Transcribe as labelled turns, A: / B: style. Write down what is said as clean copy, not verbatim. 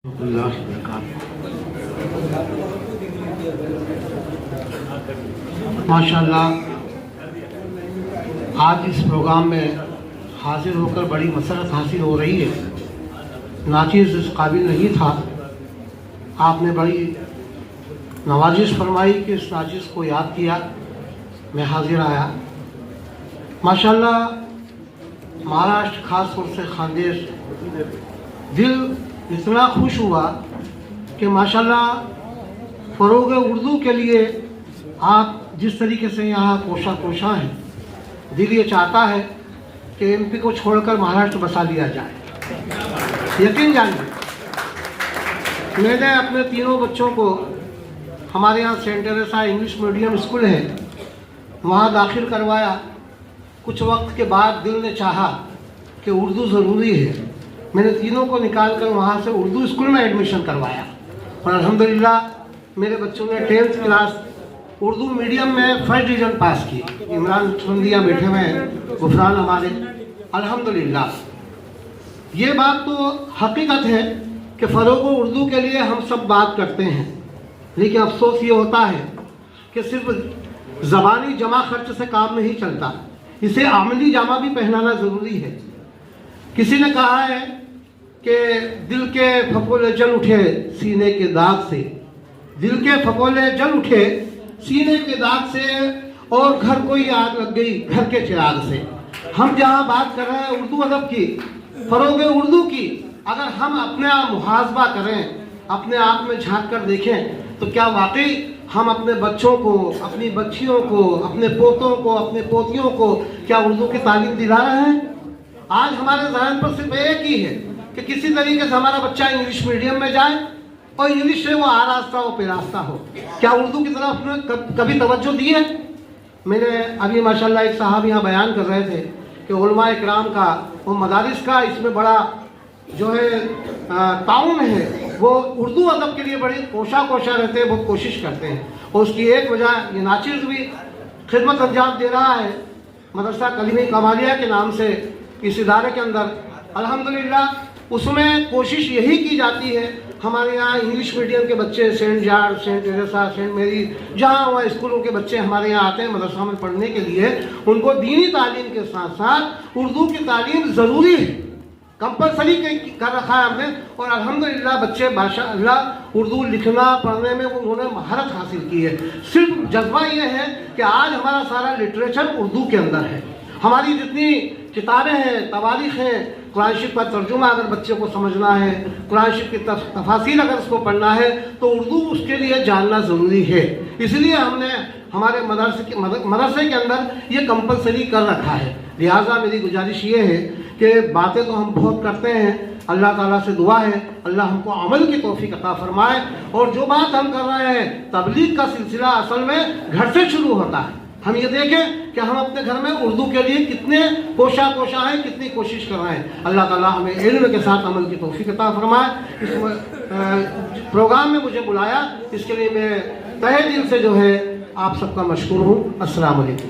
A: اللہ ماشاء اللہ آج اس پروگرام میں حاضر ہو کر بڑی مسرت حاصل ہو رہی ہے۔ ناچیز اس قابل نہیں تھا، آپ نے بڑی نوازش فرمائی کہ اس ناچیز کو یاد کیا، میں حاضر آیا۔ ماشاء اللہ مہاراشٹر خاص طور سے خاندیش دل اتنا خوش ہوا کہ ماشاءاللہ فروغ اردو کے لیے آپ جس طریقے سے یہاں کوشاں ہیں، دل یہ چاہتا ہے کہ ایم پی کو چھوڑ کر مہاراشٹر بسا لیا جائے۔ یقین جانیے میں نے اپنے تینوں بچوں کو ہمارے یہاں Saint Teresa English medium school ہے وہاں داخل کروایا۔ کچھ وقت کے بعد دل نے چاہا کہ اردو ضروری ہے، میں نے تینوں کو نکال کر وہاں سے اردو اسکول میں ایڈمیشن کروایا اور الحمدللہ میرے بچوں نے 10th کلاس اردو میڈیم میں فرسٹ ڈویژن پاس کی۔ عمران چندیا بیٹھے ہوئے ہیں، غفران ہمارے، الحمدللہ۔ یہ بات تو حقیقت ہے کہ فروغ اردو کے لیے ہم سب بات کرتے ہیں، لیکن افسوس یہ ہوتا ہے کہ صرف زبانی جمع خرچ سے کام نہیں چلتا، اسے عملی جامہ بھی پہنانا ضروری ہے۔ کسی نے کہا ہے کہ دل کے پھپھولے جل اٹھے سینے کے داغ سے، دل کے پھپھولے جل اٹھے سینے کے داغ سے، اور گھر کو ہی آگ لگ گئی گھر کے چراغ سے۔ ہم جہاں بات کر رہے ہیں اردو ادب کی، فروغ اردو کی، اگر ہم اپنے محاسبہ کریں، اپنے آپ میں جھانک کر دیکھیں تو کیا واقعی ہم اپنے بچوں کو، اپنی بچیوں کو، اپنے پوتوں کو، اپنے پوتیوں کو کیا اردو کی تعلیم دلا رہے ہیں؟ آج ہمارے ذہن پر صرف ایک ہی ہے کہ کسی طریقے سے ہمارا بچہ انگلش میڈیم میں جائے اور انگلش سے وہ آراستہ ہو پیراستہ ہو۔ کیا اردو کی طرف نے کبھی توجہ دی ہے؟ میں نے ابھی ماشاءاللہ ایک صاحب یہاں بیان کر رہے تھے کہ علماء اکرام کا اور مدارس کا اس میں بڑا جو ہے تعاون ہے، وہ اردو ادب کے لیے بڑی کوشاں رہتے ہیں، بہت کوشش کرتے ہیں، اور اس کی ایک وجہ یہ ناچیز بھی خدمت انجام دے رہا ہے مدرسہ کلیمی کمالیہ کے نام سے اس ادارے کے اندر۔ الحمدللہ اس میں کوشش یہی کی جاتی ہے، ہمارے یہاں انگلش میڈیم کے بچے Saint George, Saint Teresa, Saint Mary, جہاں وہاں اسکولوں کے بچے ہمارے یہاں آتے ہیں مدرسہ میں پڑھنے کے لیے، ان کو دینی تعلیم کے ساتھ ساتھ اردو کی تعلیم ضروری ہے، کمپلسری کر رکھا ہے ہم نے، اور الحمدللہ بچے ماشاء اللہ اردو لکھنا پڑھنے میں انہوں نے مہارت حاصل کی ہے۔ صرف جذبہ یہ ہے کہ آج ہمارا سارا لٹریچر اردو کے اندر ہے، ہماری جتنی کتابیں ہیں، تواریخ ہیں، قرآن شریف کا ترجمہ اگر بچے کو سمجھنا ہے، قرآن شریف کی تفاسیر اگر اس کو پڑھنا ہے تو اردو اس کے لیے جاننا ضروری ہے۔ اس لیے ہم نے ہمارے مدرسے کے اندر یہ کمپلسری کر رکھا ہے۔ لہٰذا میری گزارش یہ ہے کہ باتیں تو ہم بہت کرتے ہیں، اللہ تعالیٰ سے دعا ہے اللہ ہم کو عمل کی توفیق عطا فرمائے، اور جو بات ہم کر رہے ہیں تبلیغ کا سلسلہ اصل میں گھر سے شروع ہوتا ہے۔ ہم یہ دیکھیں کہ ہم اپنے گھر میں اردو کے لیے کتنے کوشاں ہیں، کتنی کوشش کر رہے ہیں۔ اللہ تعالیٰ ہمیں علم کے ساتھ عمل کی توفیق عطا فرمائے۔ اس پروگرام میں مجھے بلایا، اس کے لیے میں تہہ دل سے جو ہے آپ سب کا مشکور ہوں۔ السلام علیکم۔